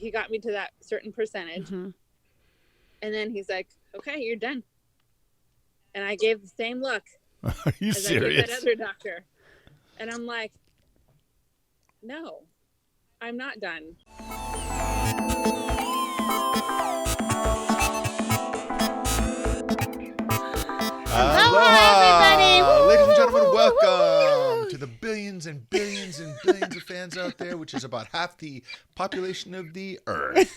he got me to that certain percentage. Mm-hmm. And then he's like, okay, you're done. And I gave the same look Are you as I gave serious? that other doctor. And I'm like, no, I'm not done. everybody. Woo, Ladies and woo, gentlemen, woo, woo, welcome woo. to the billions and billions and billions of fans out there, which is about half the population of the earth.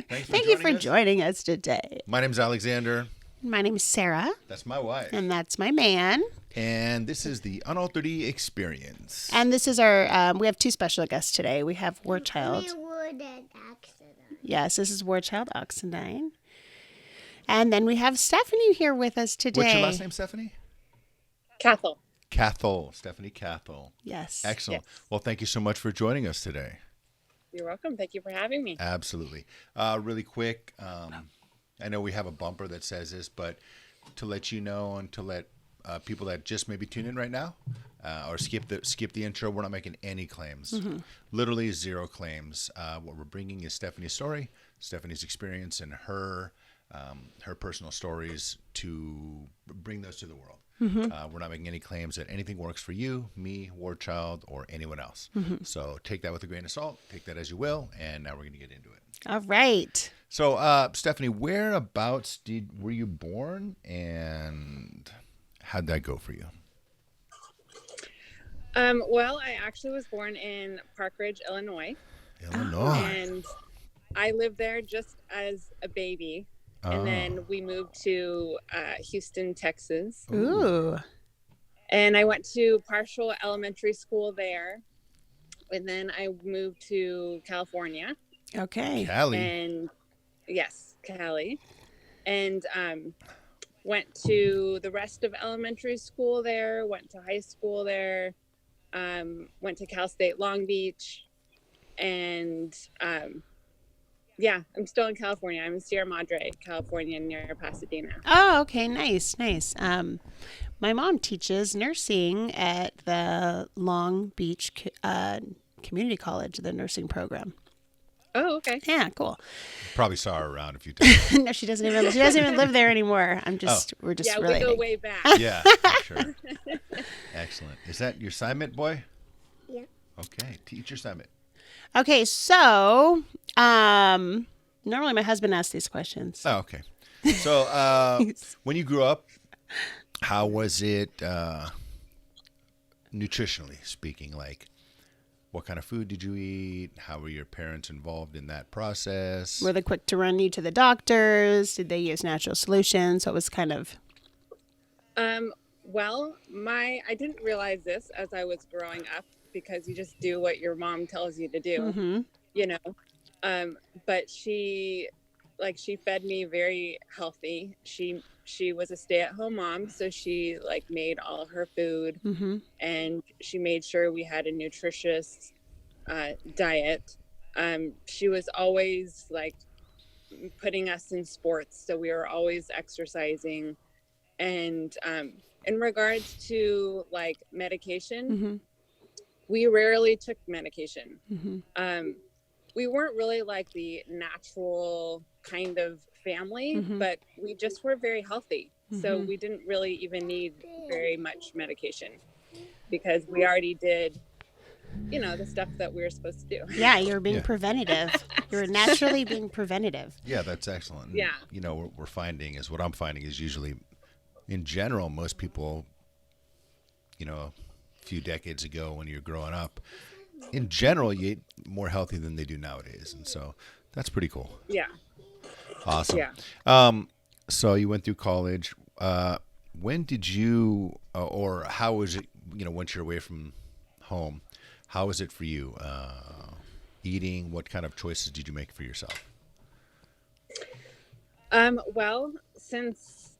Thank you for joining us today. My name's Alexander. My name is Sarah, That's my wife. and that's my man. And this is the UnAlteredE experience. And this is our, we have two special guests today. We have War Child. Yes, this is War Child Oxendine. And then we have Stephany here with us today. What's your last name, Stephany? Kathol. Kathol. Stephany Kathol. Yes. Excellent. Yes. Well, thank you so much for joining us today. You're welcome. Thank you for having me. Absolutely. Really quick, I know we have a bumper that says this, but to let you know and to let people that just maybe tune in right now or skip the intro, we're not making any claims. Mm-hmm. Literally zero claims. What we're bringing is Stephany's story, Stephany's experience, and her personal stories to bring those to the world. Mm-hmm. We're not making any claims that anything works for you, me, War Child, or anyone else. Mm-hmm. So take that with a grain of salt. Take that as you will. And now we're going to get into it. All right. So, Stephany, whereabouts were you born, and how'd that go for you? Well, I actually was born in Park Ridge, Illinois. Illinois. And I lived there just as a baby. And then we moved to Houston, Texas. Ooh. And I went to Partial Elementary School there. And then I moved to California. Okay. Cali. And yes, Cali. And went to the rest of elementary school there, went to high school there, went to Cal State Long Beach. And yeah, I'm still in California. I'm in Sierra Madre, California, near Pasadena. Oh, okay. Nice, nice. My mom teaches nursing at the Long Beach Community College, the nursing program. Oh, okay. Yeah, cool. Probably saw her around a few times. No, she doesn't even live there anymore. We're just Yeah, relating. we go way back. Yeah, for sure. Excellent. Is that your assignment, boy? Yeah. Okay, teach your assignment. Okay, so normally my husband asks these questions. Oh, okay. So, when you grew up, how was it nutritionally speaking? Like, what kind of food did you eat? How were your parents involved in that process? Were they quick to run you to the doctors? Did they use natural solutions? What was kind of... Well, I didn't realize this as I was growing up because you just do what your mom tells you to do, Mm-hmm. you know. But she fed me very healthy. She was a stay-at-home mom, so she made all her food, Mm-hmm. and she made sure we had a nutritious diet. She was always putting us in sports, so we were always exercising. And in regards to medication, Mm-hmm. we rarely took medication. Mm-hmm. We weren't really the natural kind of family, Mm-hmm. but we just were very healthy. So Mhm. we didn't really even need very much medication because we already did, the stuff that we were supposed to do. Yeah, you were being Yeah. preventative. You were naturally being preventative. Yeah, that's excellent. Yeah. What I'm finding is usually, in general, most people, a few decades ago when you're growing up, in general, you ate more healthy than they do nowadays. And so that's pretty cool. Yeah. Awesome. Yeah. So you went through college. When did you, or how was it, once you're away from home, how was it for you? Eating, what kind of choices did you make for yourself? Well, since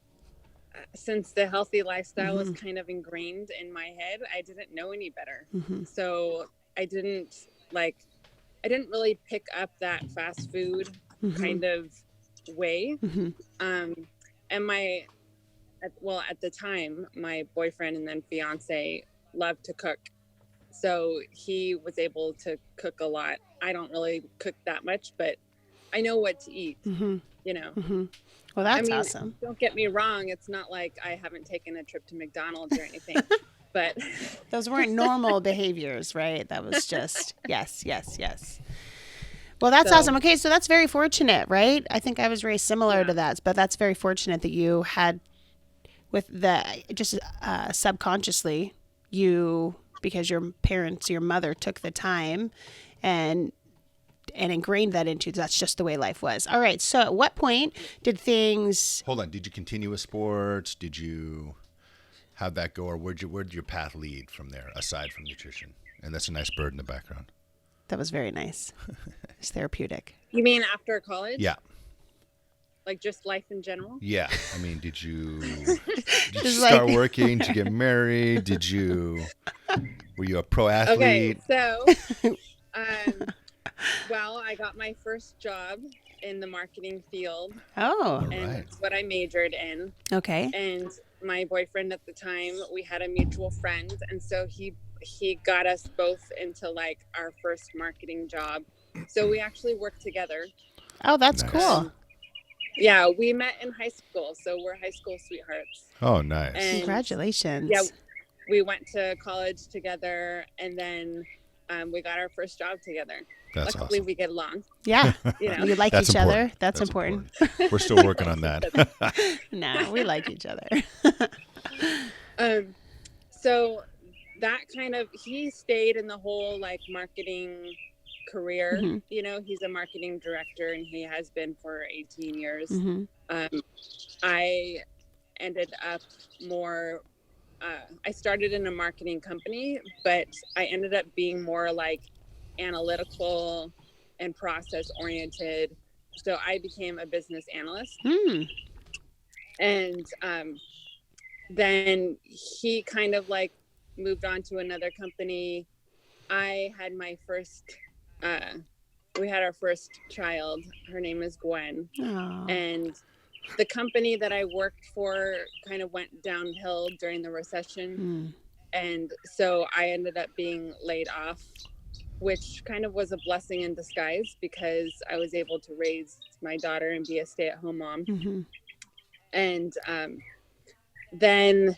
the healthy lifestyle was Mm-hmm. kind of ingrained in my head, I didn't know any better. Mm-hmm. So I didn't really pick up that fast food Mm-hmm. kind of way. Mm-hmm. And at the time, my boyfriend and then fiance loved to cook. So he was able to cook a lot. I don't really cook that much, but I know what to eat, Mm-hmm. you know. Mm-hmm. Well, that's I mean, awesome. don't get me wrong. It's not like I haven't taken a trip to McDonald's or anything, but Those weren't normal behaviors, right? That was just yes, yes, yes. Well, that's so, awesome. Okay, so that's very fortunate, right? I think I was very similar to that, but that's very fortunate that you had with the just subconsciously you because your parents, your mother took the time and ingrained that into that's just the way life was. All right. So at what point did things Hold on. Did you continue with sports? Did you how'd that go, or where'd your path lead from there, aside from nutrition? And that's a nice bird in the background. that was very nice. It's therapeutic. you mean after college? Yeah. Like just life in general? Yeah. I mean, did you Just start like- working? Did you get married? Were you a pro Okay, athlete? so, well, I got my first job in the marketing field, Oh, and Right. that's what I majored in. okay. And my boyfriend at the time, we had a mutual friend, and so he got us both into like our first marketing job. So we actually worked together. Oh, that's Nice. cool. Yeah, we met in high school, so we're high school sweethearts. Oh, nice. And Congratulations. yeah, we went to college together, and then we got our first job together. That's Luckily, awesome. we get along. Yeah. You know, You like That's each important. other. That's important. We're still working on that. No, we like each other. So that kind of he stayed in the whole like marketing career. Mhm. You know, he's a marketing director, and he has been for 18 years. Hmm. I ended up more. I started in a marketing company, but I ended up being more like analytical and process oriented. So I became a business analyst, Mm. and then he kind of like moved on to another company. I had my first. We had our first child. Her name is Gwen, Oh. and the company that I worked for kind of went downhill during the recession. Mm. And so I ended up being laid off, which kind of was a blessing in disguise because I was able to raise my daughter and be a stay-at-home mom. Mhm. And then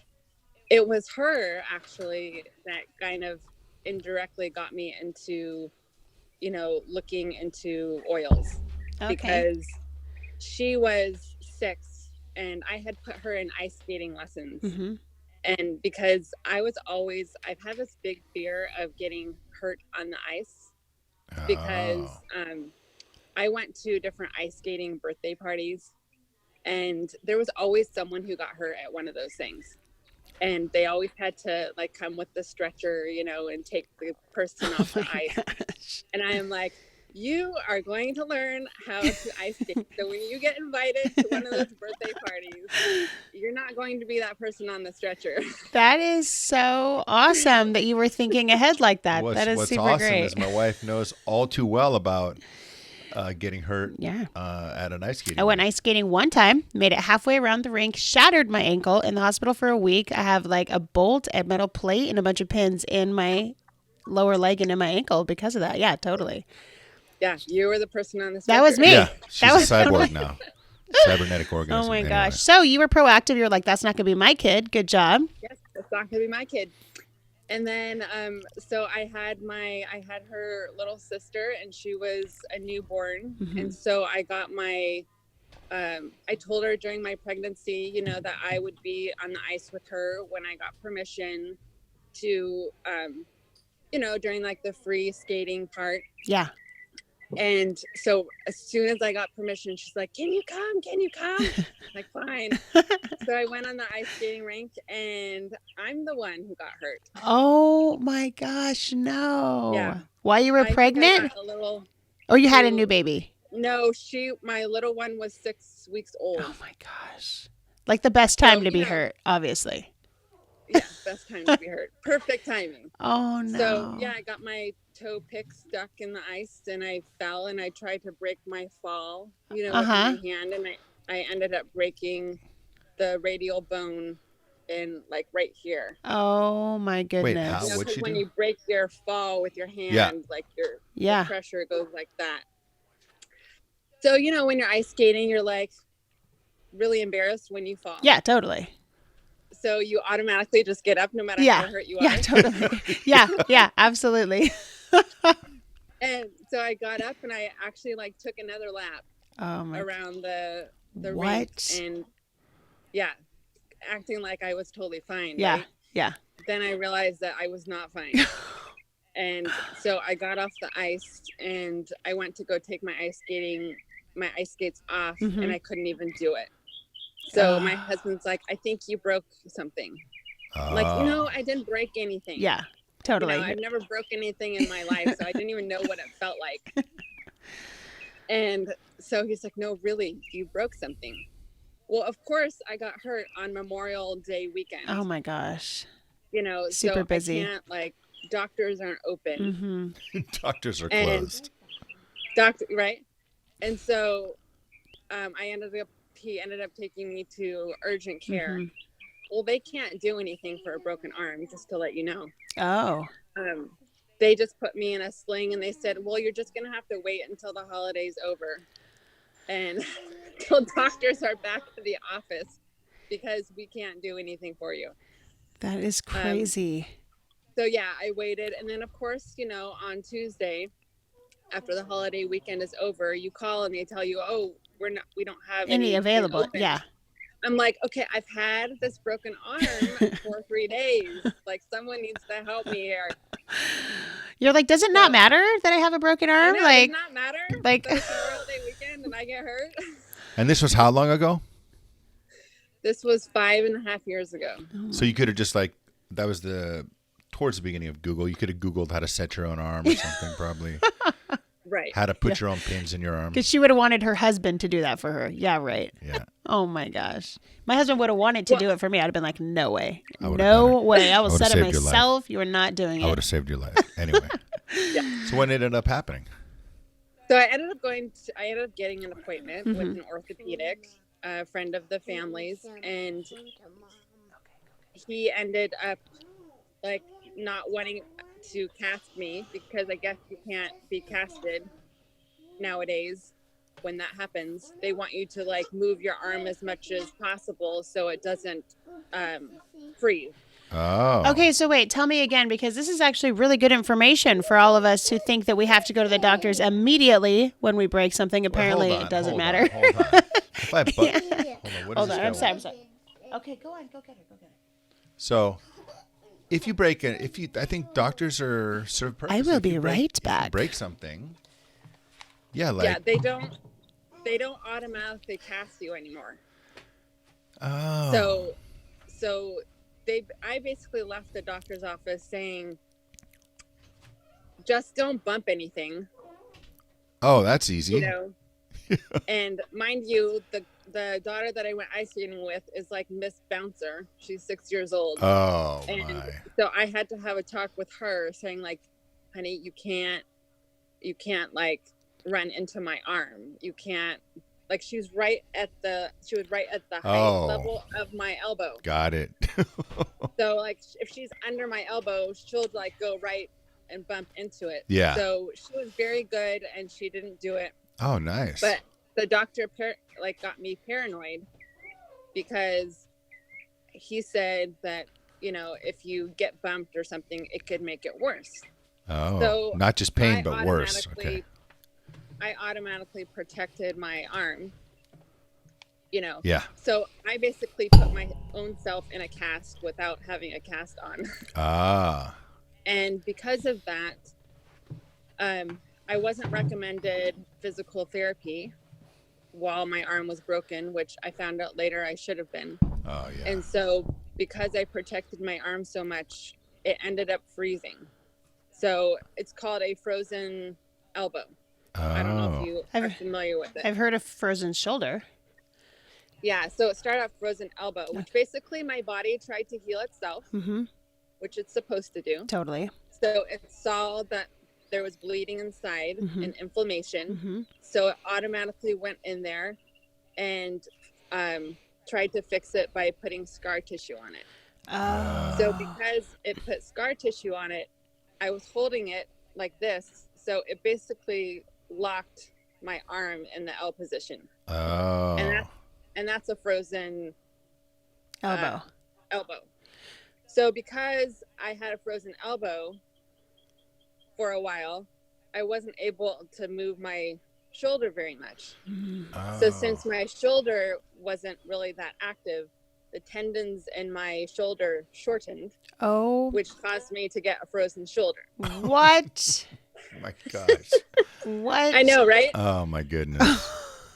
it was her actually that kind of indirectly got me into, you know, looking into oils. Okay. Because she was 6 and I had put her in ice skating lessons. Mhm. And because I've had this big fear of getting hurt on the ice because I went to different ice skating birthday parties, and there was always someone who got hurt at one of those things. And they always had to like come with the stretcher, you know, and take the person off the ice. Gosh. And I am like, you are going to learn how to ice skate. So when you get invited to one of those birthday parties, you're not going to be that person on the stretcher. That is so awesome that you were thinking ahead like that. What's That is super awesome great. is my wife knows all too well about getting hurt Yeah. at an ice skating I went rink. ice skating one time, made it halfway around the rink, shattered my ankle in the hospital for a week. I have like a bolt, a metal plate, and a bunch of pins in my lower leg and in my ankle because of that. Yeah, totally. Yeah, you were the person on the stretcher. That was me. Yeah, she's That was a cyborg now. Cybernetic organism. Oh my Anyway. gosh. So you were proactive. You're like, that's not going to be my kid. Good job. Yes, that's not going to be my kid. And then, so I had her little sister, and she was a newborn. Mhm. And so I got I told her during my pregnancy, you know, that I would be on the ice with her when I got permission to, you know, during like the free skating part. Yeah. And so as soon as I got permission, she's like, can you come? Can you come? I'm like, fine. So I went on the ice skating rink, and I'm the one who got hurt. Oh my gosh. No. Yeah. While you were I think I pregnant? got a little, Or you had a new baby? no, my little one was 6 weeks old. Oh my gosh. Like the best time So, to be you know. hurt, obviously. Yeah, best time to be hurt. Perfect timing. Oh no. So yeah, I got my toe pick stuck in the ice, and I fell, and I tried to break my fall, you know, with my hand, and I ended up breaking the radial bone in like right here. Oh my goodness. how? You know, What'd 'cause you when do? you break your fall with your hand, Yeah. like the Yeah. pressure goes like that. So, when you're ice skating, you're like really embarrassed when you fall. Yeah, totally. So you automatically just get up no matter Yeah. how hurt you are. Yeah, totally. Yeah, absolutely. And so I got up and I actually like took another lap around the rink and acting like I was totally fine. Yeah. Right? Yeah. Then I realized that I was not fine. And so I got off the ice and I went to go take my ice skates off and I couldn't even do it. So my husband's like, I think you broke something. Like, I didn't break anything. Yeah, totally. I've never broke anything in my life, so I didn't even know what it felt like. And so he's like, no, really, you broke something. Well, of course, I got hurt on Memorial Day weekend. Oh my gosh. Super so busy. I can't, doctors aren't open. Doctors are closed. Right? And so he ended up taking me to urgent care. Well, they can't do anything for a broken arm, just to let you know. Oh. They just put me in a sling and they said, well, you're just going to have to wait until the holiday's over and till doctors are back to the office because we can't do anything for you. That is crazy. So yeah, I waited. And then of course, on Tuesday, after the holiday weekend is over, you call and they tell you, oh, we don't have any available. Yeah. I'm like, okay, I've had this broken arm for 3 days. Like, someone needs to help me here. You're like, does it not matter that I have a broken arm? Does it not matter? Like, it's Memorial Day weekend and I get hurt. And this was how long ago? This was 5.5 years ago. So you could have just that was towards the beginning of Google. You could have Googled how to set your own arm or something, probably. Right. How to put your own pins in your arm. Because she would have wanted her husband to do that for her. Yeah, right. Yeah. Oh my gosh. My husband would have wanted to do it for me. I'd have been like, no way. No way. I will set it myself. You are not doing it. I would have saved your life. Anyway. Yeah. So what ended up happening? So I ended up getting an appointment with an orthopedic, friend of the family's, and he ended up not wanting to cast me because I guess you can't be casted nowadays. When that happens, they want you to move your arm as much as possible so it doesn't freeze. Oh. Okay, so wait, tell me again, because this is actually really good information for all of us who think that we have to go to the doctors immediately when we break something. Apparently, it doesn't matter. Hold on. If I hold on. I'm sorry. Okay, go on. Go get it. So, if you break it, I think doctors are served purpose. I will be right back. If you break something. Yeah, they don't automatically cast you anymore. Oh. So I basically left the doctor's office saying, just don't bump anything. Oh, that's easy. And mind you, the daughter that I went ice skating with is like Miss Bouncer. She's 6 years old. Oh, and my. So I had to have a talk with her saying honey, you can't run into my arm. You can't, she was right at the height level of my elbow. Got it. So if she's under my elbow, she'll go right and bump into it. Yeah. So she was very good and she didn't do it. Oh, nice. But the doctor got me paranoid because he said that, if you get bumped or something, it could make it worse. Oh, so not just pain, but worse. Okay. I automatically protected my arm, Yeah. So I basically put my own self in a cast without having a cast on. Ah. And because of that, I wasn't recommended physical therapy while my arm was broken, which I found out later I should have been. Oh, yeah. And so because I protected my arm so much, it ended up freezing. So it's called a frozen elbow. Oh. I don't know if you are familiar with it. I've heard of frozen shoulder. Yeah, so it started off frozen elbow, which basically my body tried to heal itself, which it's supposed to do. Totally. So it saw that there was bleeding inside and inflammation. So it automatically went in there and tried to fix it by putting scar tissue on it. So because it put scar tissue on it, I was holding it like this. So it basically locked my arm in the L position. Oh. And that's a frozen Elbow. elbow. So because I had a frozen elbow for a while, I wasn't able to move my shoulder very much. Oh. So since my shoulder wasn't really that active, the tendons in my shoulder shortened, Oh, which caused me to get a frozen shoulder. what? My gosh. What? I know, right? Oh my goodness.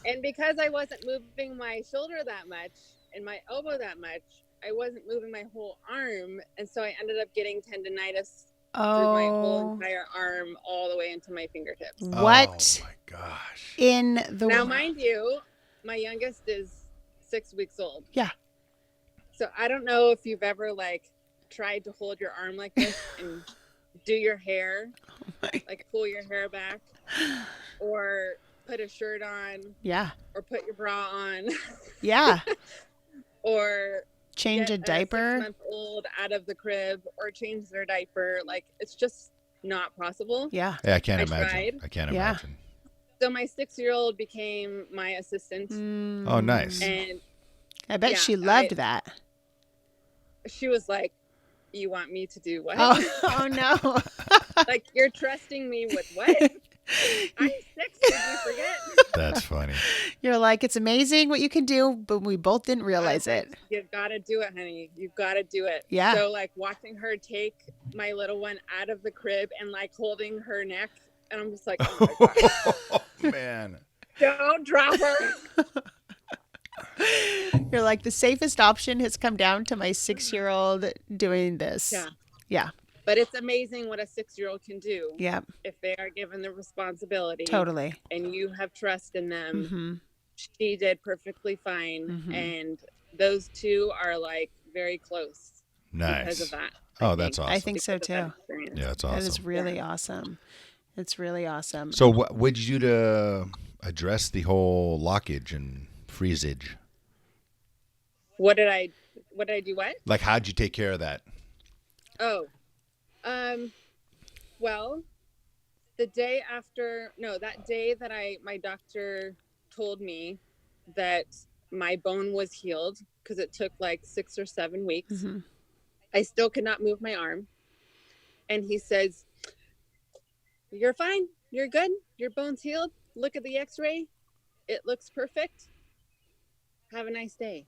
And because I wasn't moving my shoulder that much and my elbow that much, I wasn't moving my whole arm. And so I ended up getting tendinitis through my whole entire arm all the way into my fingertips. What Oh my gosh. in the Now, mind you, my youngest is 6 weeks old. Yeah. So I don't know if you've ever like tried to hold your arm like this and do your hair, like pull your hair back, or put a shirt on, Yeah. or put your bra on, Yeah. or Change a get diaper. 6-month-old out of the crib, or change their diaper. Like, it's just not possible. Yeah. Yeah, I can't I imagine. tried. I can't Yeah. imagine. So my 6-year-old became my assistant, Oh, nice. and I bet yeah, she loved that. she was like, "You want me to do what? Oh no. Like, you're trusting me with what? I'm 6. Did you forget?" That's funny. You're like, it's amazing what you can do, but we both didn't realize I was it. like, "You've got to do it, honey. You've got to do it." Yeah. So like watching her take my little one out of the crib and like holding her neck, and I'm just like, "Oh my God, Oh, man. don't drop her." You're like, the safest option has come down to my 6-year-old doing this. Yeah. Yeah. But it's amazing what a 6-year-old can do Yeah. if they are given the responsibility. Totally. And you have trust in them. Mm-hmm. She did perfectly fine. Mhm. And those two are like very close because of Nice. that. Oh, that's awesome. I think so because of that too. experience. Yeah, that's That is awesome. really awesome. It's really awesome. So what would you do to address the whole lockage and freezage? What did I do? What? Like, how'd you take care of that? Oh, well, that day that my doctor told me that my bone was healed, because it took like 6 or 7 weeks. Mhm. I still could not move my arm. And he says, "You're fine. You're good. Your bone's healed. Look at the x-ray. It looks perfect. Have a nice day."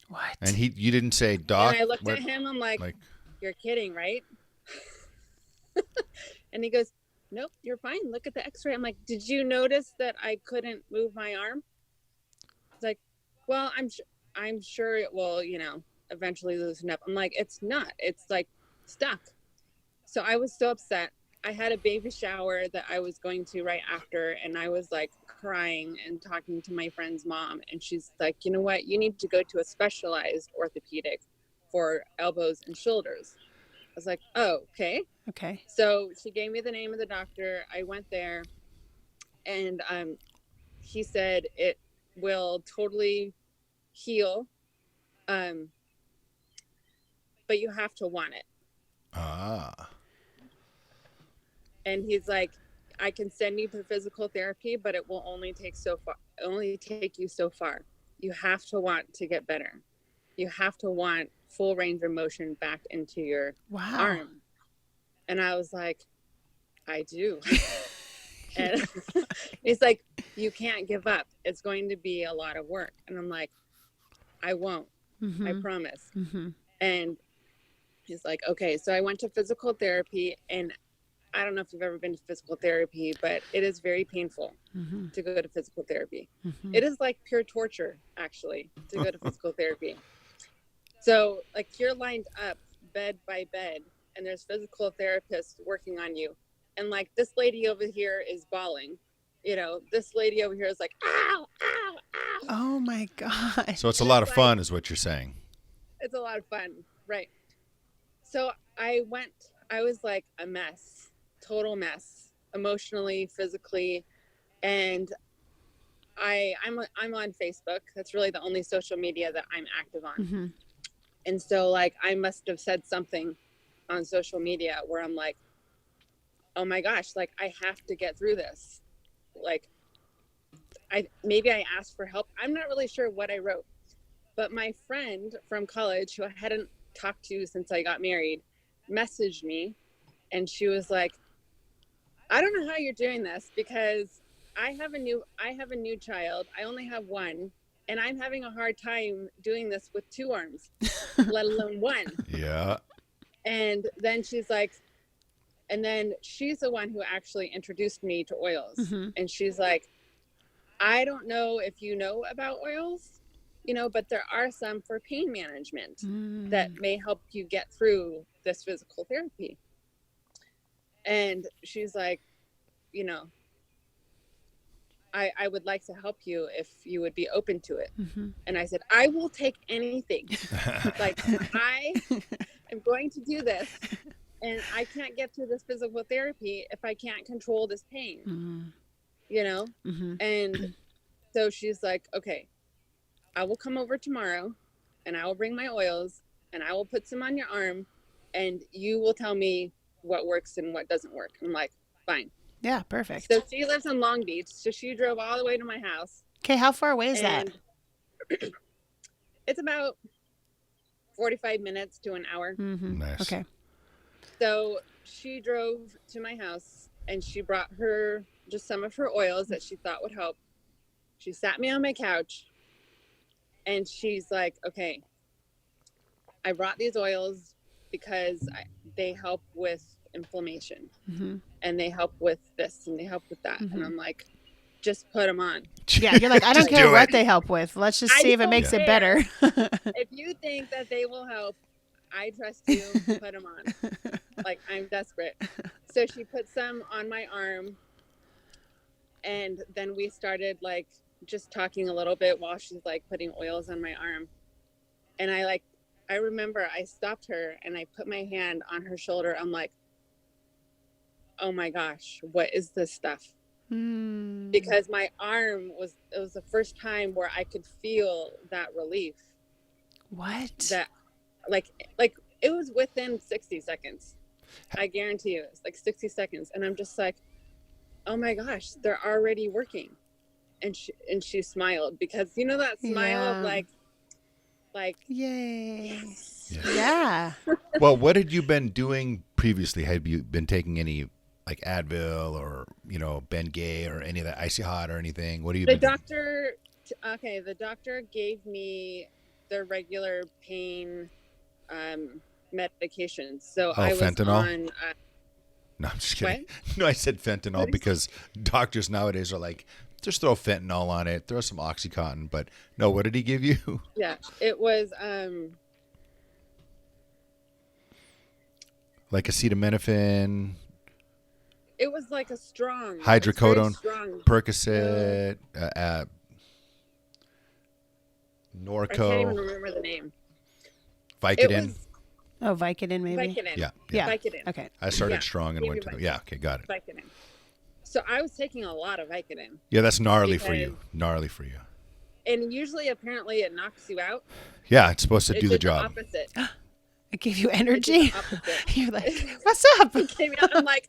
What? And you didn't say, "Doc." And I looked what- at him. I'm like, like, "You're kidding, right?" And he goes, "Nope, you're fine. Look at the x-ray." I'm like, "Did you notice that I couldn't move my arm?" He's like, "Well, I'm sure it will, eventually loosen up." I'm like, "It's not. It's like stuck." So I was so upset. I had a baby shower that I was going to right after, and I was like crying and talking to my friend's mom, and she's like, "You know what? You need to go to a specialized orthopedic for elbows and shoulders." I was like, "Oh, okay." Okay. So she gave me the name of the doctor. I went there, and he said it will totally heal, but you have to want it. ah. And he's like, "I can send you to physical therapy, but it will only take you so far. You have to want to get better. You have to want full range of motion back into your Wow. arm." And I was like, "I do." And he's like, "You can't give up. It's going to be a lot of work." And I'm like, "I won't. Mm-hmm. I promise." Mm-hmm. And he's like, "Okay." So I went to physical therapy, and I don't know if you've ever been to physical therapy, but it is very painful Mm-hmm. to go to physical therapy. Mm-hmm. It is like pure torture, actually, to go to physical therapy. So like, you're lined up bed by bed, and there's physical therapists working on you. And like, this lady over here is bawling. This lady over here is like, "Ow, ow, ow." Oh my God. So it's a lot of fun, is what you're saying. It's a lot of fun. Right. So I was like a mess, total mess, emotionally, physically. And I'm on Facebook. That's really the only social media that I'm active on. Mm-hmm. And so like, I must have said something on social media where I'm like, "Oh my gosh, like, I have to get through this. Like, maybe I asked for help. I'm not really sure what I wrote, but my friend from college, who I hadn't talked to since I got married, messaged me, and she was like, I don't know how you're doing this, because I have a new child. I only have one, and I'm having a hard time doing this with two arms, let alone one. Yeah. And then she's like, and then she's the one who actually introduced me to oils. Mm-hmm. And she's like, I don't know if you know about oils, but there are some for pain management that may help you get through this physical therapy. And she's like, I would like to help you if you would be open to it. Mm-hmm. And I said, I will take anything. Like, I am going to do this, and I can't get through this physical therapy if I can't control this pain, Mm-hmm. And so she's like, okay, I will come over tomorrow, and I will bring my oils, and I will put some on your arm, and you will tell me what works and what doesn't work. I'm like, fine. Yeah, perfect. So she lives in Long Beach, so she drove all the way to my house. Okay, how far away is that? It's about 45 minutes to an hour. Mm-hmm. Nice. Okay. So she drove to my house, and she brought her just some of her oils that she thought would help. She sat me on my couch, and she's like, okay, I brought these oils because they help with inflammation, Mm-hmm. and they help with this, and they help with that. Mm-hmm. And I'm like, just put them on. Yeah, you're like, I don't Just care do what it. they help with. Let's just I see if it don't makes it care. better. If you think that they will help, I trust you, put them on. Like, I'm desperate. So she put some on my arm, and then we started like just talking a little bit while she's like putting oils on my arm. And I remember I stopped her and I put my hand on her shoulder. I'm like, oh my gosh, what is this stuff? Mm. Because my arm it was the first time where I could feel that relief. What? That like it was within 60 seconds. I guarantee you, it's like 60 seconds. And I'm just like, oh my gosh, they're already working. And she smiled, because that smile of Yeah. like, Yay. yes. Yeah. Well, what had you been doing previously? Had you been taking any like Advil or Bengay or any of that Icy Hot or anything? What have you The been doing? the doctor gave me the regular pain medications. So I was fentanyl? on No, I'm just kidding. what? No, I said fentanyl What is because doctors nowadays are like, just throw fentanyl on it, throw some Oxycontin. But no, what did he give you? Yeah, it was Like acetaminophen, it was like a strong hydrocodone, it's very strong. Percocet, I can't even Norco, remember the name. Vicodin. It was Oh, Vicodin maybe? Vicodin. Yeah. Yeah. Vicodin. Okay. I started Yeah, strong and maybe went to the, Vicodin. yeah, okay, got it. Vicodin. So I was taking a lot of Vicodin. Yeah, that's gnarly for you. Because- Gnarly for you. And usually, apparently, it knocks you out. Yeah, it's supposed to It do the did job. opposite. It gave you It did energy? the opposite. You're like, what's up? It came out, I'm like,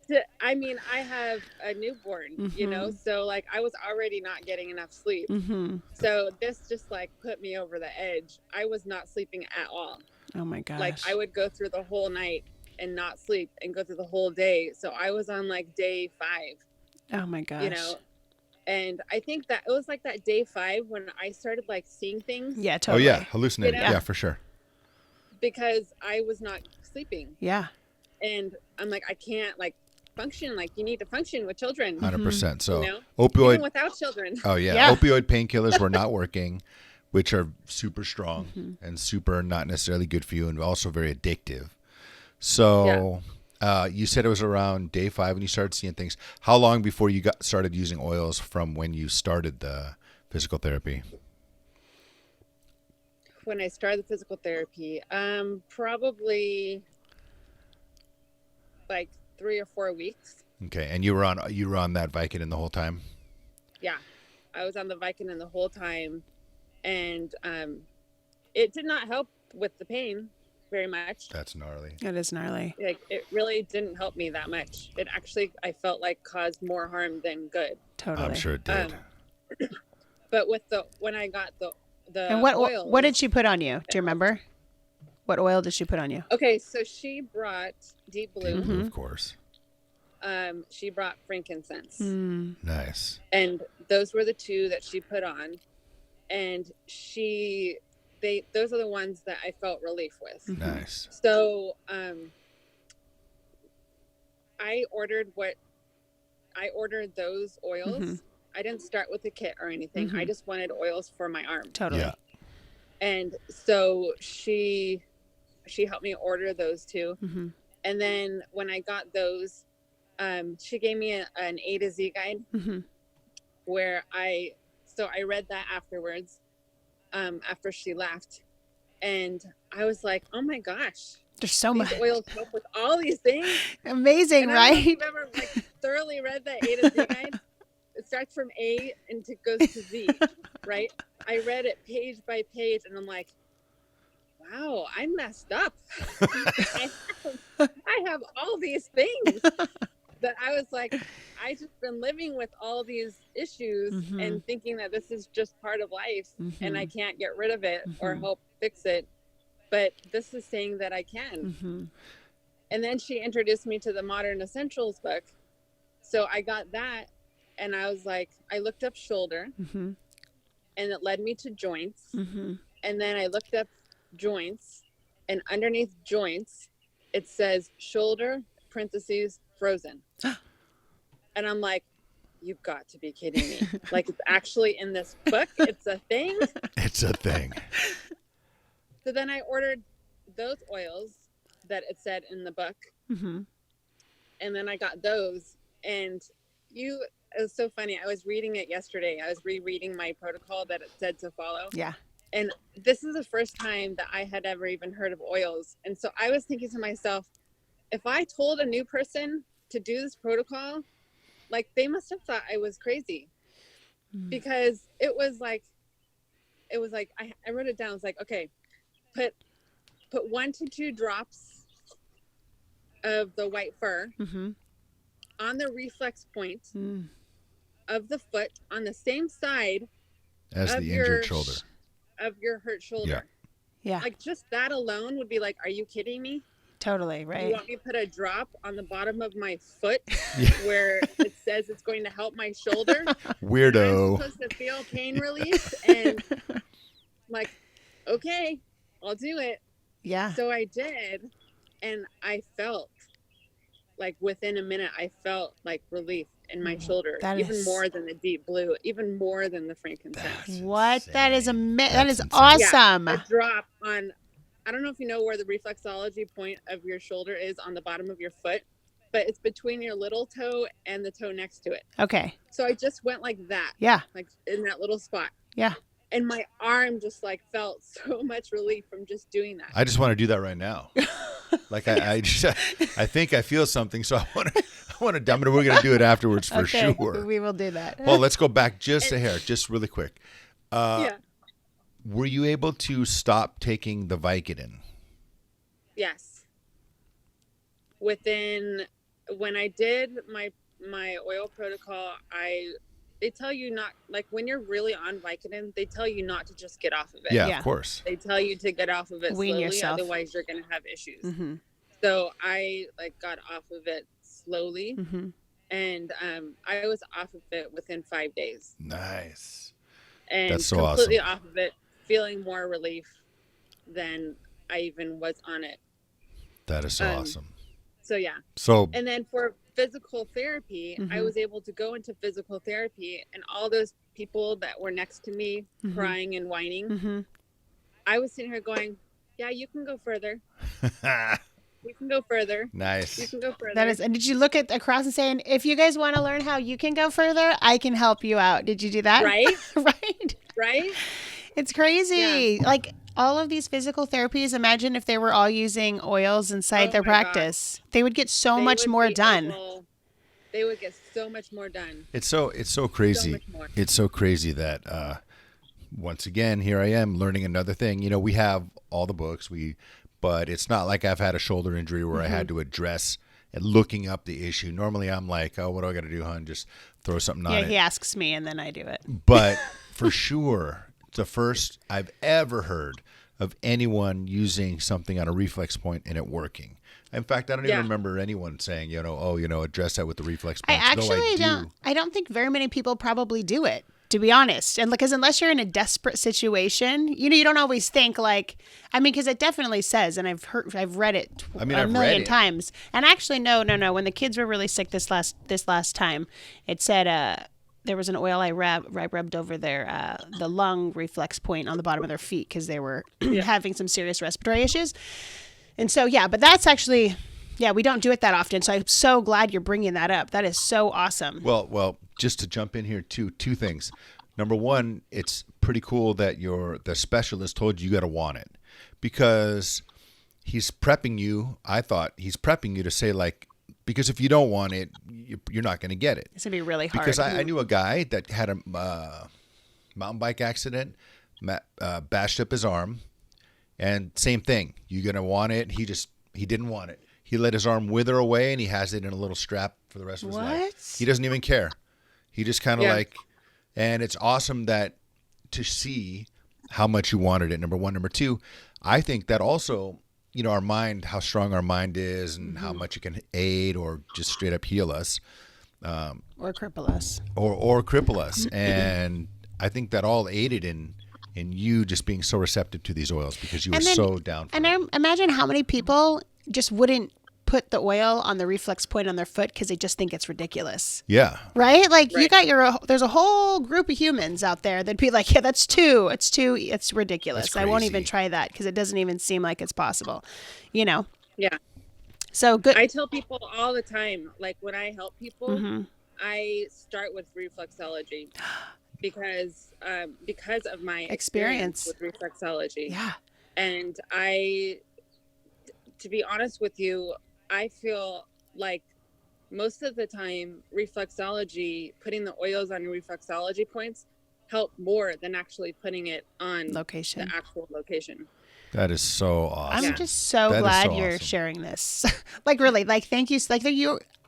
so, I mean, I have a newborn, so like I was already not getting enough sleep. Mm-hmm. So this just like put me over the edge. I was not sleeping at all. Oh my gosh. Like I would go through the whole night and not sleep and go through the whole day. So I was on like day 5, Oh my gosh. and I think that it was like that day 5 when I started like seeing things. Yeah, Oh, totally. yeah, hallucinating. You know? Yeah, for sure. Because I was not sleeping. Yeah. And I'm like, I can't like function. Like you need to function with children. 100%. So Even opioid. without children. Oh, yeah. Yeah. Opioid painkillers were not working, which are super strong and super not necessarily good for you and also very addictive. So you said it was around day 5 when you started seeing things. How long before you started using oils from when you started the physical therapy? When I started the physical therapy, probably like 3 or 4 weeks. Okay, and you were on that Vicodin the whole time? Yeah, I was on the Vicodin the whole time, and it did not help with the pain. very much. That's gnarly. It is gnarly. Like, it really didn't help me that much. It actually, I felt like, caused more harm than good. Totally. I'm sure it did. But when I got the And oils, what did she put on you? Do you remember? What oil did she put on you? Okay, so she brought Deep Blue. Mm-hmm. Of course. She brought frankincense. Nice. And those were the two that she put on. And those are the ones that I felt relief with. Nice. So I ordered those oils. I didn't start with the kit or anything. I just wanted oils for my arm. Totally. Yeah. And so she helped me order those two. And then when I got those, she gave me an A to Z guide where I read that afterwards, after she left. And I was like, oh my gosh, there's so much. These oils help with all these things. Amazing, and right? I don't know if you've ever thoroughly read that A to Z guide. It starts from A and it goes to Z, right? I read it page by page and I'm like, wow, I messed up. I have all these things that I was like, I just been living with all these issues and thinking that this is just part of life and I can't get rid of it or help fix it. But this is saying that I can. And then she introduced me to the Modern Essentials book. So I got that and I was like, I looked up shoulder and it led me to joints. And then I looked up joints and underneath joints, it says shoulder parentheses frozen. And I'm like, you've got to be kidding me. Like, it's actually in this book. It's a thing. It's a thing. So then I ordered those oils that it said in the book. And then I got those. And it was so funny. I was reading it yesterday. I was rereading my protocol that it said to follow. Yeah. And this is the first time that I had ever even heard of oils. And so I was thinking to myself, if I told a new person to do this protocol, like, they must have thought I was crazy. Because it was like I wrote it down. It's like, okay, put 1 to 2 drops of the white fur on the reflex point of the foot on the same side as the injured shoulder of your hurt shoulder. Yeah. Like, just that alone would be like, are you kidding me? Totally, right? You want me to put a drop on the bottom of my foot where it says it's going to help my shoulder? Weirdo. I'm supposed to feel pain relief, and like, okay, I'll do it. Yeah. So I did, and I felt like within a minute, I felt like relief in my shoulder, even more than the Deep Blue, even more than the frankincense. What? That is that is insane. awesome. Yeah, a drop on, I don't know if you know where the reflexology point of your shoulder is on the bottom of your foot, but it's between your little toe and the toe next to it. Okay. So I just went like that. Yeah. Like in that little spot. Yeah. And my arm just like felt so much relief from just doing that. I just want to do that right now. Like I think I feel something, so I want to dump it. We're going to do it afterwards for sure. We will do that. Well, let's go back just a hair, just really quick. Yeah. Were you able to stop taking the Vicodin? Yes. When I did my oil protocol, they tell you not, like, when you're really on Vicodin, they tell you not to just get off of it. Yeah, of course. They tell you to get off of it Wean slowly, yourself. otherwise you're going to have issues. So I got off of it slowly, and I was off of it within 5 days. Nice. And that's so completely awesome. off of it, feeling more relief than I even was on it. That is so awesome. So yeah. And then for physical therapy, I was able to go into physical therapy, and all those people that were next to me crying and whining, I was sitting here going, yeah, you can go further. You can go further. Nice. You can go further. That is. And did you look at across and saying, if you guys want to learn how you can go further, I can help you out? Did you do that? Right. Right. It's crazy. Yeah. Like, all of these physical therapies, imagine if they were all using oils inside their practice. God. They would get so much more done. They would get so much more done. It's so crazy. It's so crazy that once again, here I am learning another thing. You know, we have all the books. We but it's not like I've had a shoulder injury where I had to address and looking up the issue. Normally I'm like, oh, what do I got to do, hon? Just throw something on Yeah, it. he asks me and then I do it. But for sure, it's the first I've ever heard of anyone using something on a reflex point and it working. In fact, I don't even remember anyone saying, address that with the reflex I points. actually I don't think very many people probably do it, to be honest. And because unless you're in a desperate situation, you don't always think because it definitely says, and I've read it a million times. And actually, no. When the kids were really sick this last time, it said, there was an oil I rubbed over the lung reflex point on the bottom of their feet because they were having some serious respiratory issues. And so, but that's actually, we don't do it that often. So I'm so glad you're bringing that up. That is so awesome. Well, just to jump in here, two things. Number one, it's pretty cool that the specialist told you got to want it, because he's prepping you. I thought he's prepping you to say, like, because if you don't want it, you're not going to get it. It's going to be really hard. Because I knew a guy that had a mountain bike accident, bashed up his arm, and same thing. You're going to want it. He didn't want it. He let his arm wither away, and he has it in a little strap for the rest of his life. He doesn't even care. He just kind of and it's awesome to see how much you wanted it, number one. Number two, I think that also, our mind, how strong our mind is and how much it can aid or just straight up heal us. Or cripple us. Or cripple us. And I think that all aided in you just being so receptive to these oils, because you were so down for it. I imagine how many people just wouldn't put the oil on the reflex point on their foot because they just think it's ridiculous. Yeah. Right? You got there's a whole group of humans out there that'd be like, yeah, it's ridiculous. I won't even try that because it doesn't even seem like it's possible, Yeah. So good. I tell people all the time, like when I help people, I start with reflexology because of my experience with reflexology. Yeah. And to be honest with you, I feel like most of the time putting the oils on reflexology points help more than actually putting it on the actual location. That is so awesome. I'm just so glad you're sharing this. Really, thank you.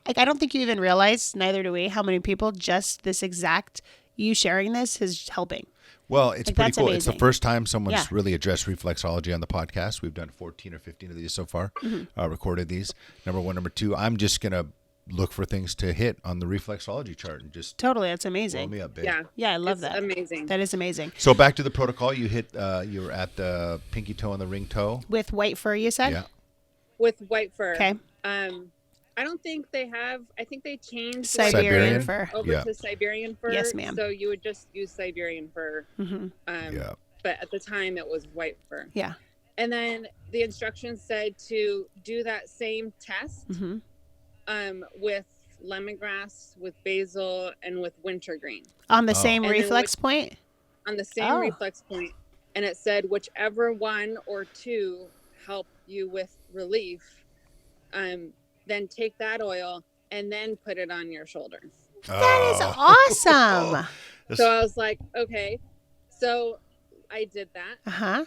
I don't think you even realize, neither do we, how many people just this exact you sharing this is helping. Well, it's pretty cool. Amazing. It's the first time someone's really addressed reflexology on the podcast. We've done 14 or 15 of these so far, recorded these. Number one. Number two, I'm just going to look for things to hit on the reflexology chart and just totally. That's amazing. blow me up, babe. Yeah, I love that. Amazing. That is amazing. So back to the protocol, you hit, you were at the pinky toe and the ring toe. With white fur, you said? Yeah. With white fur. Okay. I don't think they have. I think they changed Siberian fur over to Siberian fur. Yes, ma'am. So you would just use Siberian fur. But at the time, it was white fur. Yeah. And then the instructions said to do that same test with lemongrass, with basil, and with wintergreen. On the same reflex point? On the same reflex point. And it said whichever one or two help you with relief, then take that oil and then put it on your shoulder. That is awesome. So I was like, okay. So I did that. Uh-huh.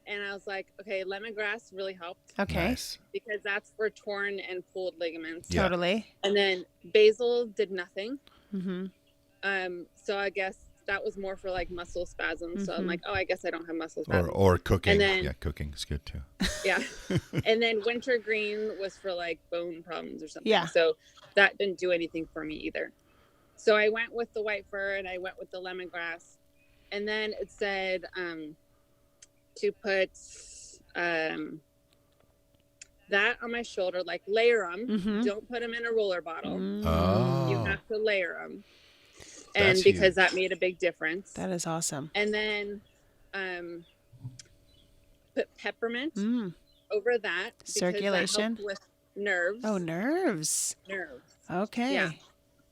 And I was like, okay, lemongrass really helped. Okay. Nice. Because that's for torn and pulled ligaments. Yeah. Totally. And then basil did nothing. Mm-hmm. So I guess that was more for muscle spasms. So I'm like, oh, I guess I don't have muscle spasms. Or cooking. And then, cooking is good too. Yeah. And then wintergreen was for bone problems or something. Yeah. So that didn't do anything for me either. So I went with the white fur and I went with the lemongrass. And then it said to put that on my shoulder, layer them. Mm-hmm. Don't put them in a roller bottle. Oh. You have to layer them. That's And because huge. that made a big difference. That is awesome. And then put peppermint over that. Circulation. That helped with nerves. Oh, nerves. Nerves. Okay. Yeah.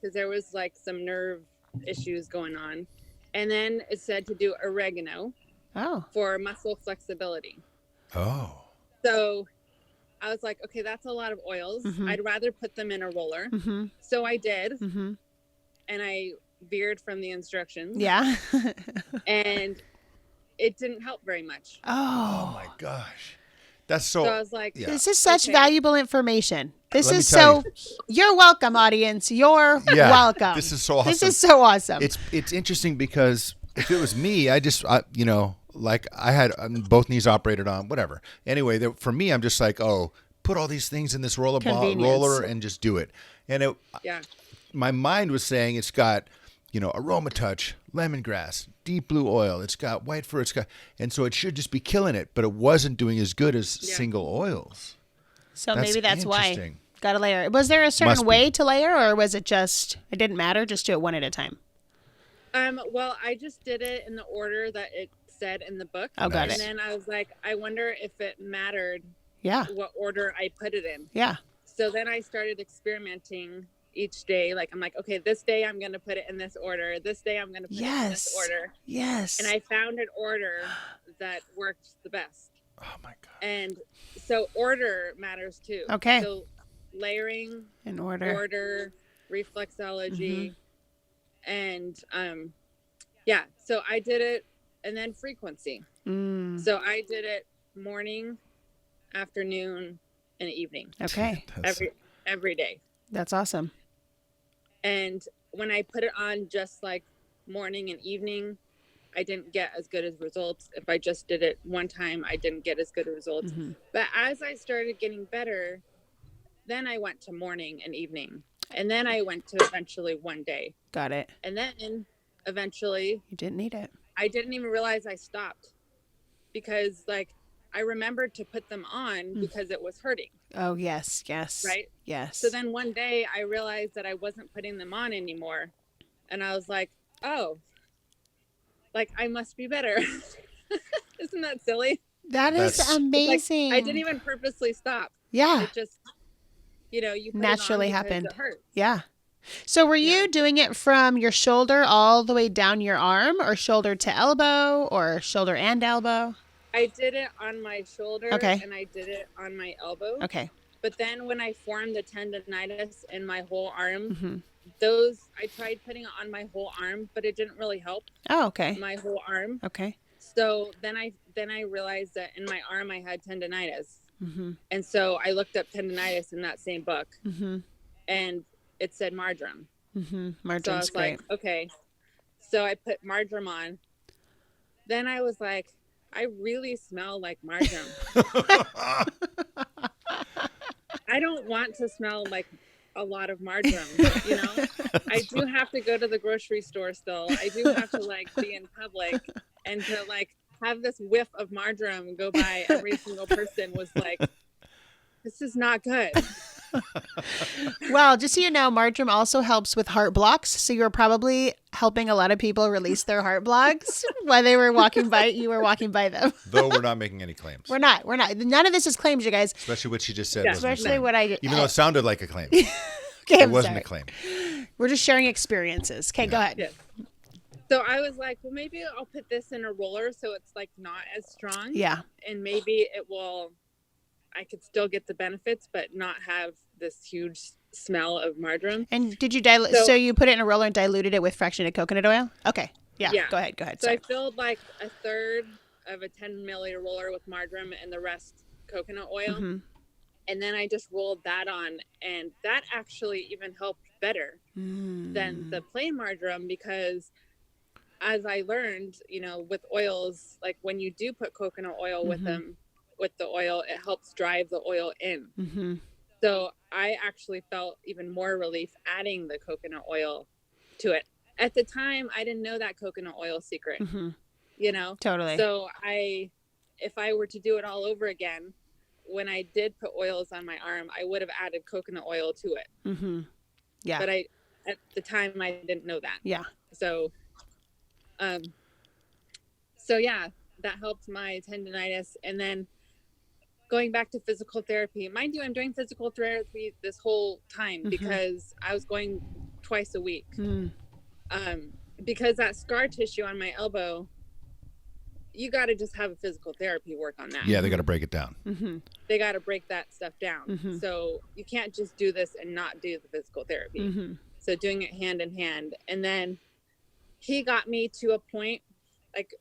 Because there was some nerve issues going on. And then it said to do oregano for muscle flexibility. Oh. So I was like, okay, that's a lot of oils. I'd rather put them in a roller. So I did. And I veered from the instructions. Yeah. And it didn't help very much. Oh my gosh. That's So I was like, yeah. This is such Okay. valuable information. This Let me is tell so. You're welcome, audience. You're welcome. This is so awesome. This is so awesome. It's interesting because if it was me, you know, like I had both knees operated on, whatever. Anyway, for me, I'm just like, oh, put all these things in this roller and just do it. And my mind was saying it's got, you know, aroma touch, lemongrass, deep blue oil. It's got white fir. And so it should just be killing it, but it wasn't doing as good as single oils. So maybe that's why. interesting. Got to layer. Was there a certain way to layer, or was it just it didn't matter? Just do it one at a time. Well, I just did it in the order that it said in the book. Oh, got Nice. it. And then I was like, I wonder if it mattered Yeah. what order I put it in. Yeah. So then I started experimenting each day. Like, I'm like, okay, this day I'm going to put it in this order. This day I'm going to put it in this order. Yes. And I found an order that worked the best. Oh my God. And so order matters too. Okay. So layering, in order. reflexology, and so I did it, and then frequency. So I did it morning, afternoon, and evening. Okay. every day. That's awesome. And when I put it on just like morning and evening, I didn't get as good as results. If I just did it one time, I didn't get as good as results. But as I started getting better, then I went to morning and evening. And then I went to eventually one day. Got it. And then eventually You didn't need it. I didn't even realize I stopped, because like I remembered to put them on because it was hurting. Oh, yes. Yes. Right? Yes. So then one day I realized that I wasn't putting them on anymore. And I was like, oh, like I must be better. Isn't that silly? That's amazing. Like, I didn't even purposely stop. Yeah. It just, you put naturally it on because happened. It hurts. Yeah. So were you doing it from your shoulder all the way down your arm, or shoulder to elbow, or shoulder and elbow? I did it on my shoulder, Okay. and I did it on my elbow. Okay. But then when I formed the tendinitis in my whole arm, Mm-hmm. I tried putting it on my whole arm, but it didn't really help Oh, okay. my whole arm. Okay. So then I realized that in my arm I had tendinitis. Mm-hmm. And so I looked up tendinitis in that same book, Mm-hmm. and it said marjoram. Mm-hmm. So I Marjoram's was great. like, okay. So I put marjoram on. Then I was like, I really smell like marjoram. I don't want to smell like a lot of marjoram, I do have to go to the grocery store still. I do have to like be in public, and to like have this whiff of marjoram go by every single person was like, this is not good. Well, just so you know, marjoram also helps with heart blocks. So you're probably helping a lot of people release their heart blocks while they were walking by. You were walking by them. Though we're not making any claims. We're not. None of this is claims, you guys. Especially what she just said. Yeah. Wasn't a Especially claim. what I did. Even though it sounded like a claim. Okay, It I'm wasn't sorry. a claim. We're just sharing experiences. Okay, go ahead. Yeah. So I was like, well, maybe I'll put this in a roller so it's like not as strong. Yeah. And maybe I could still get the benefits, but not have this huge smell of marjoram. And did you dilute? So you put it in a roller and diluted it with fractionated coconut oil? Okay. Yeah. Yeah. Go ahead. So Sorry. I filled like a third of a 10 milliliter roller with marjoram and the rest coconut oil. Mm-hmm. And then I just rolled that on, and that actually even helped better than the plain marjoram, because as I learned, with oils, like when you do put coconut oil with them, with the oil, it helps drive the oil in. Mm-hmm. So I actually felt even more relief adding the coconut oil to it. At the time, I didn't know that coconut oil secret, Totally. So if I were to do it all over again, when I did put oils on my arm, I would have added coconut oil to it. Mm-hmm. Yeah. But at the time, I didn't know that. Yeah. So yeah, that helped my tendinitis. And then going back to physical therapy, mind you, I'm doing physical therapy this whole time because I was going twice a week. Because that scar tissue on my elbow, you got to just have a physical therapy work on that. Yeah, they got to break it down. Mm-hmm. They got to break that stuff down. So you can't just do this and not do the physical therapy. Mm-hmm. So doing it hand in hand. And then he got me to a point, like,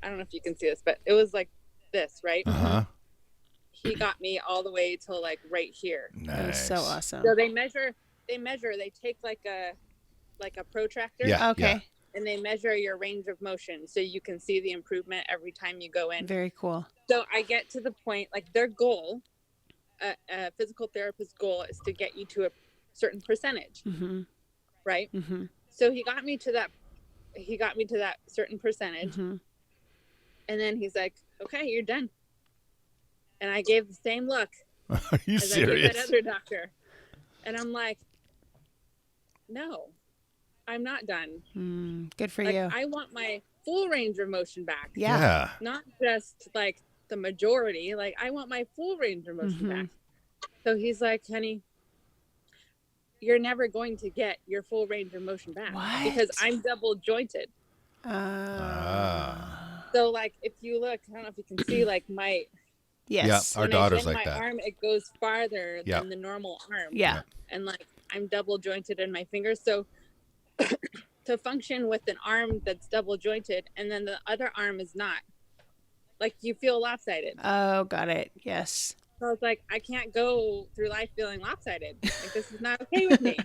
I don't know if you can see this, but it was like this, right? Uh-huh. he got me all the way till like right here. That is so awesome. So they take like a protractor. Yeah. Okay. And they measure your range of motion so you can see the improvement every time you go in. Very cool. So I get to the point, like their goal, a physical therapist's goal is to get you to a certain percentage, right? So he got me to that certain percentage. And then he's like, okay, you're done. And I gave the same look Are you as serious? I gave that other doctor. And I'm like, no, I'm not done. Good for like, you. I want my full range of motion back. Yeah. Not just like the majority. Like I want my full range of motion back. So he's like, honey, you're never going to get your full range of motion back because I'm double jointed. So like if you look, I don't know if you can see like my our daughter's like my that. arm, it goes farther than the normal arm. And like I'm double jointed in my fingers. So to function with an arm that's double jointed and then the other arm is not, like you feel lopsided. Oh, got it. Yes. So I was like, I can't go through life feeling lopsided. Like this is not okay with me.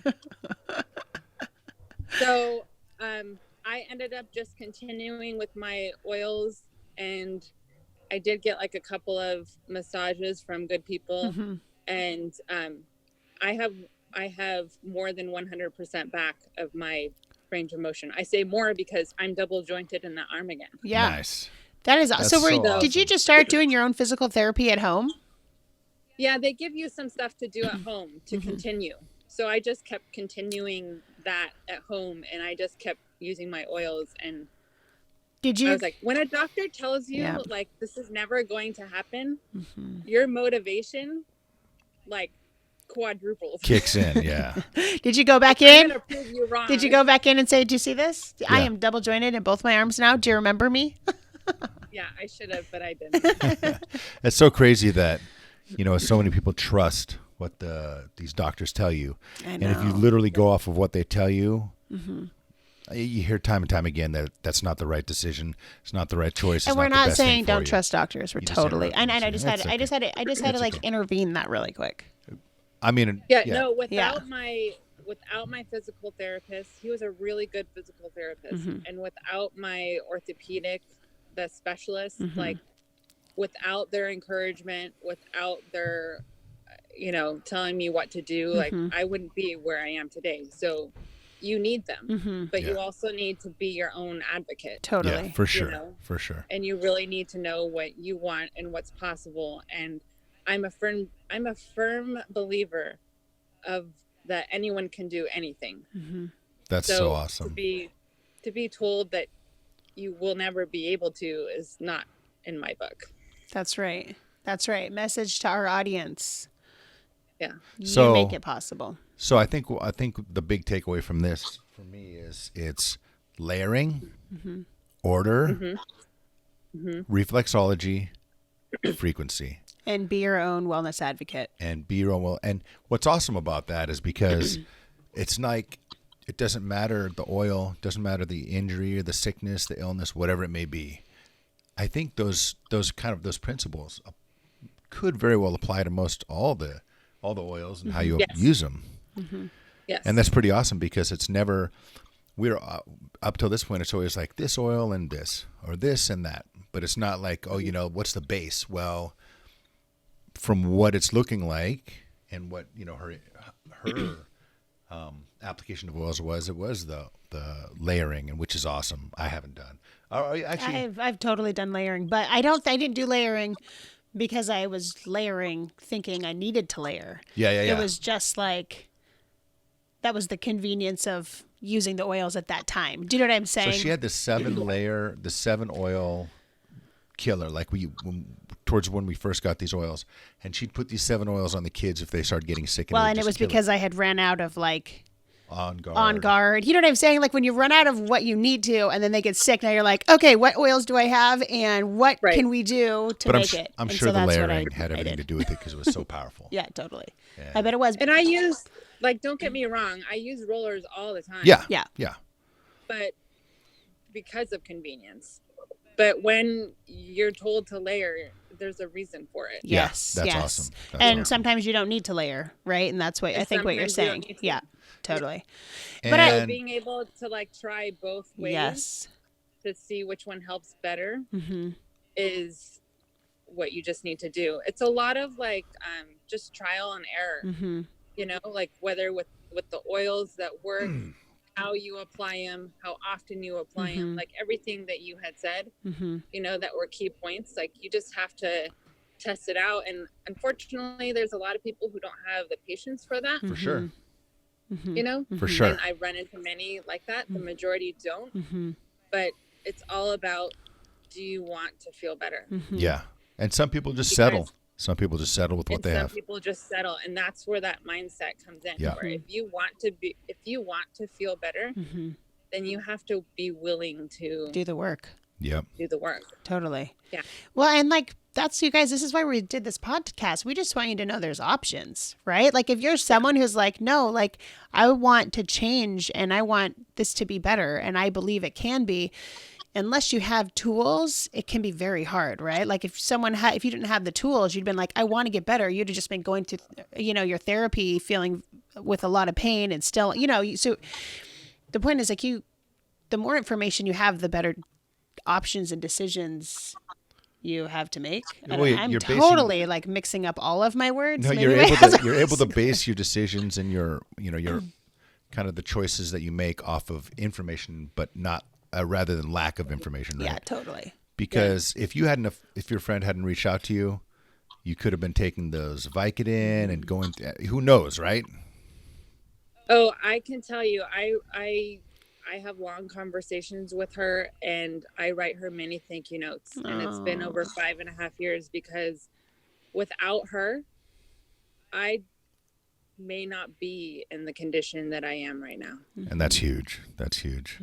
So I ended up just continuing with my oils, and I did get like a couple of massages from good people. And I have more than 100% back of my range of motion. I say more because I'm double jointed in the arm again. Yeah. Nice. That is That's so. awesome. Did you just start doing your own physical therapy at home? Yeah, they give you some stuff to do at home to continue. So I just kept continuing that at home, and I just kept using my oils. And I was like, when a doctor tells you like this is never going to happen, your motivation like quadruples. Kicks in, yeah. Did you go back in? I'm gonna prove you wrong. Did you go back in and say, "Do you see this? I am double jointed in both my arms now. Do you remember me?" Yeah, I should have, but I didn't. It's so crazy that so many people trust what these doctors tell you, and if you literally go off of what they tell you, you hear time and time again that that's not the right decision. It's not the right choice. And we're not saying don't trust doctors. We're totally. And I just had to like intervene that really quick. I mean, no, without my physical therapist, he was a really good physical therapist, and without my orthopedic, the specialist, like without their encouragement, without their, telling me what to do, like I wouldn't be where I am today. So you need them, but you also need to be your own advocate. Totally. Yeah, for sure. For sure. And you really need to know what you want and what's possible. And I'm a firm believer of that anyone can do anything. That's so awesome. To be told that you will never be able to is not in my book. That's right. That's right. Message to our audience. Yeah. You make it possible. So I think the big takeaway from this for me is it's layering, order, reflexology, frequency. And be your own wellness advocate. And be your own and what's awesome about that is because it's like it doesn't matter the oil, doesn't matter the injury or the sickness, the illness, whatever it may be. I think those principles could very well apply to most all the oils and how you use them. Yes. And that's pretty awesome because it's never we're up till this point it's always like this oil and this or this and that, but it's not like what's the base? Well, from what it's looking like and what her application of oils was, it was the layering, and which is awesome. I haven't done. Actually, I've totally done layering, but I didn't do layering because I was layering thinking I needed to layer. Yeah. It was just like that was the convenience of using the oils at that time. Do you know what I'm saying? So she had the 7 oil killer, like towards when we first got these oils, and she'd put these 7 oils on the kids if they started getting sick. And it was because I had ran out of like on guard. You know what I'm saying? Like when you run out of what you need to, and then they get sick. Now you're like, okay, what oils do I have, and what can we do to make it? I'm sure the layering had everything to do with it because it was so powerful. Yeah, totally. Yeah. I bet it was. And I use, don't get me wrong, I use rollers all the time. Yeah. But because of convenience. But when you're told to layer, there's a reason for it. Yes, that's yes. awesome. That's And awesome. sometimes you don't need to layer, right? And that's what I think what you're sometimes you don't saying. need to. Yeah, totally. But And being able to like try both ways Yes. to see which one helps better Mm-hmm. is what you just need to do. It's a lot of like just trial and error. Mm-hmm. You know, like whether with the oils that work, how you apply them, how often you apply them, like everything that you had said, you know, that were key points. Like you just have to test it out. And unfortunately, there's a lot of people who don't have the patience for that. for sure. You know, For sure. and I run into many like that. The majority don't. But it's all about, do you want to feel better? Yeah. And some people just settle. Some people just settle with what they have. Some people just settle, and that's where that mindset comes in. Yeah. Where if you want to feel better, then you have to be willing to Do the work. Yep. do the work. Totally. Yeah. Well, and like that's you guys, this is why we did this podcast. We just want you to know there's options, right? Like if you're someone who's like, no, like I want to change and I want this to be better and I believe it can be, unless you have tools, it can be very hard, right? Like if if you didn't have the tools, you'd been like, I want to get better. You'd have just been going to, your therapy feeling with a lot of pain and still, so the point is like the more information you have, the better options and decisions you have to make. Well, I'm you're totally like mixing up all of my words. No, Maybe you're able to base your decisions and your kind of the choices that you make off of information, but not rather than lack of information, right? Yeah, totally. Because if your friend hadn't reached out to you, you could have been taking those Vicodin and going. Who knows, right? Oh, I can tell you, I have long conversations with her, and I write her many thank you notes. And it's been over 5.5 years, because without her, I may not be in the condition that I am right now. And that's huge. That's huge.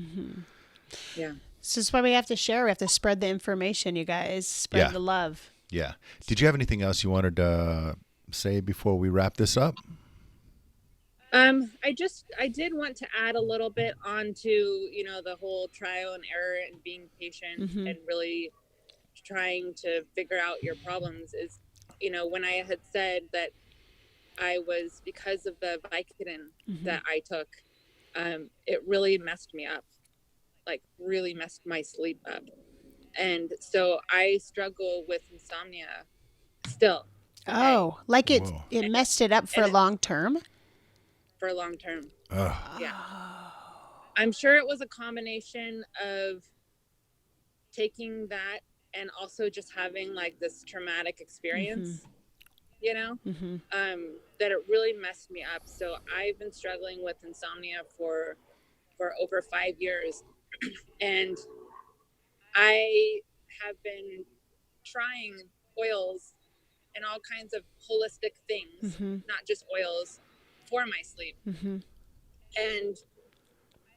Yeah. This is why we have to share. We have to spread the information, you guys. Spread the love. Yeah. Did you have anything else you wanted to say before we wrap this up? I did want to add a little bit onto, the whole trial and error and being patient and really trying to figure out your problems is, when I had said that I was, because of the Vicodin that I took, it really messed me up, like really messed my sleep up. And so I struggle with insomnia still. Oh, like it Whoa. it messed it up for long term? For long term. Ugh. Yeah. I'm sure it was a combination of taking that and also just having like this traumatic experience, that it really messed me up. So I've been struggling with insomnia for over 5 years. And I have been trying oils and all kinds of holistic things, not just oils, for my sleep. And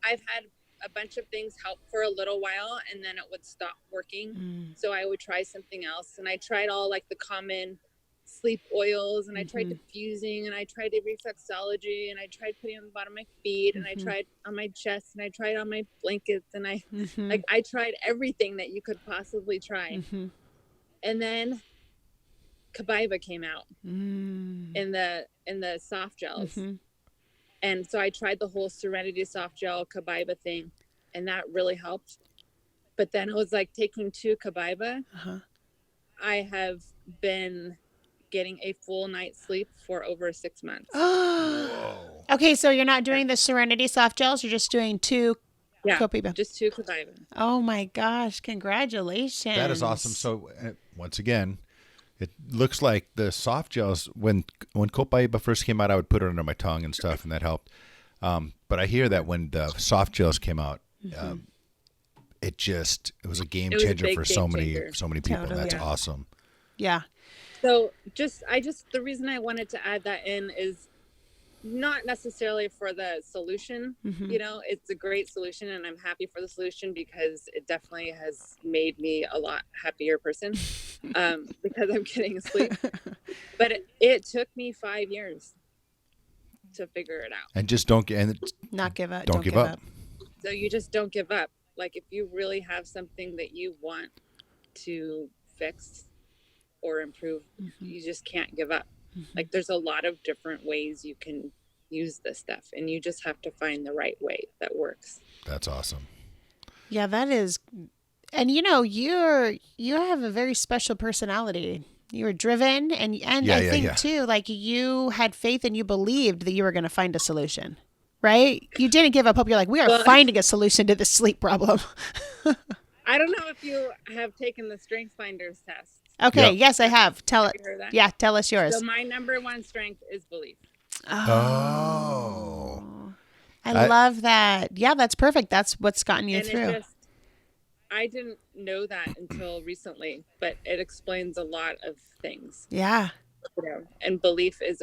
I've had a bunch of things help for a little while, and then it would stop working. So I would try something else. And I tried all like the common sleep oils, and I tried diffusing, and I tried reflexology, and I tried putting on the bottom of my feet, and I tried on my chest, and I tried on my blankets, and I tried everything that you could possibly try. And then Cobaiba came out in the soft gels. And so I tried the whole Serenity soft gel Cobaiba thing, and that really helped. But then it was like taking 2 Cobaiba. I have been getting a full night's sleep for over 6 months. Okay, so you're not doing the Serenity soft gels, you're just doing 2 Cobaiba. Just 2 Cobaiba. Oh my gosh, congratulations. That is awesome. So once again, it looks like the soft gels, when Copaiba first came out, I would put it under my tongue and stuff, and that helped. But I hear that when the soft gels came out, it was a game changer for so many people. Totally. That's awesome. Yeah. So the reason I wanted to add that in is not necessarily for the solution. It's a great solution, and I'm happy for the solution because it definitely has made me a lot happier person, because I'm getting sleep. But it took me 5 years to figure it out. And just not give up. Don't give up. So you just don't give up. Like if you really have something that you want to fix, or improve, you just can't give up. Like there's a lot of different ways you can use this stuff, and you just have to find the right way that works. That's awesome. Yeah, that is. And you have a very special personality. You were driven, and I think too, like you had faith and you believed that you were going to find a solution, right? You didn't give up hope. You're like, we are finding a solution to this sleep problem. I don't know if you have taken the Strength Finders test. Okay. Yep. Yes, I have. Tell us yours. So my number one strength is belief. Oh. I love that. Yeah, that's perfect. That's what's gotten you through. I didn't know that until recently, but it explains a lot of things. Yeah. And belief, I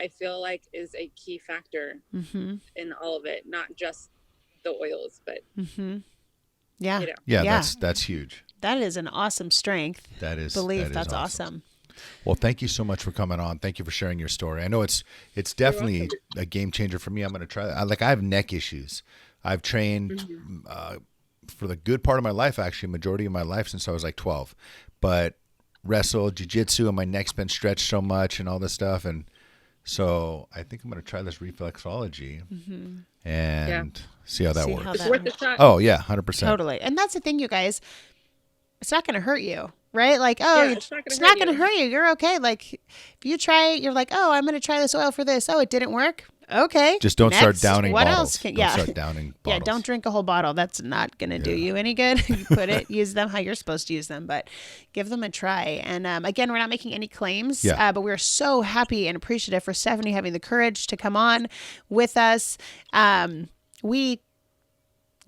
feel like, is a key factor in all of it, not just the oils, but yeah. That's huge. That is an awesome strength. That is belief. That's awesome. Well, thank you so much for coming on. Thank you for sharing your story. I know it's definitely a game changer for me. I'm going to try that. I have neck issues. I've trained for the good part of my life, actually, majority of my life since I was like 12. But wrestled, jiu-jitsu, and my neck's been stretched so much and all this stuff. And so I think I'm going to try this reflexology and see how that works. It's worth a shot. Oh, yeah, 100%. Totally. And that's the thing, you guys. It's not going to hurt you, right? Like, it's not going to hurt you. You're okay. Like, if you try it, you're like, oh, I'm going to try this oil for this. Oh, it didn't work. Okay. Just don't start downing what bottles. Else don't start downing bottles. Yeah, don't drink a whole bottle. That's not going to do you any good. You use them how you're supposed to use them, but give them a try. And again, we're not making any claims, but we're so happy and appreciative for Stephany having the courage to come on with us. We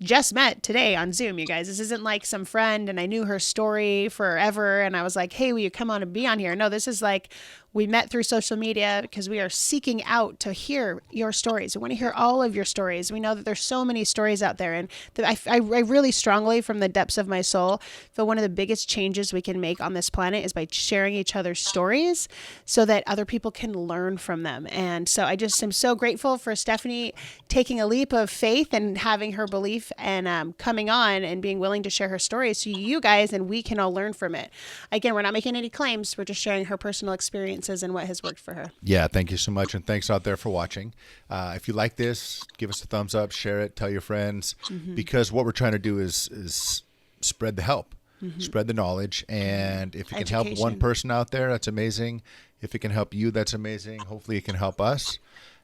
just met today on Zoom, you guys. This isn't like some friend and I knew her story forever and I was like, hey, will you come on and be on here? No, this is like we met through social media because we are seeking out to hear your stories. We want to hear all of your stories. We know that there's so many stories out there, and I really strongly, from the depths of my soul, feel one of the biggest changes we can make on this planet is by sharing each other's stories so that other people can learn from them. And so I just am so grateful for Stephany taking a leap of faith and having her belief and coming on and being willing to share her story so you guys and we can all learn from it. Again, we're not making any claims. We're just sharing her personal experiences and what has worked for her. Yeah, thank you so much. And thanks out there for watching. If you like this, give us a thumbs up, share it, tell your friends, because what we're trying to do is spread the help, spread the knowledge. And if it can help one person out there, that's amazing. If it can help you, that's amazing. Hopefully it can help us.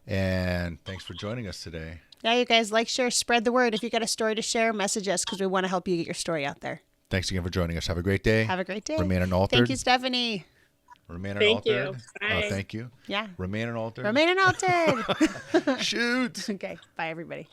And thanks for joining us today. Yeah, you guys, like, share, spread the word. If you got a story to share, message us because we want to help you get your story out there. Thanks again for joining us. Have a great day. Have a great day. Remain unaltered. Thank you, Stephany. Remain unaltered. Thank you. Thank you. Yeah. Remain unaltered. Remain unaltered. Shoot. Okay. Bye, everybody.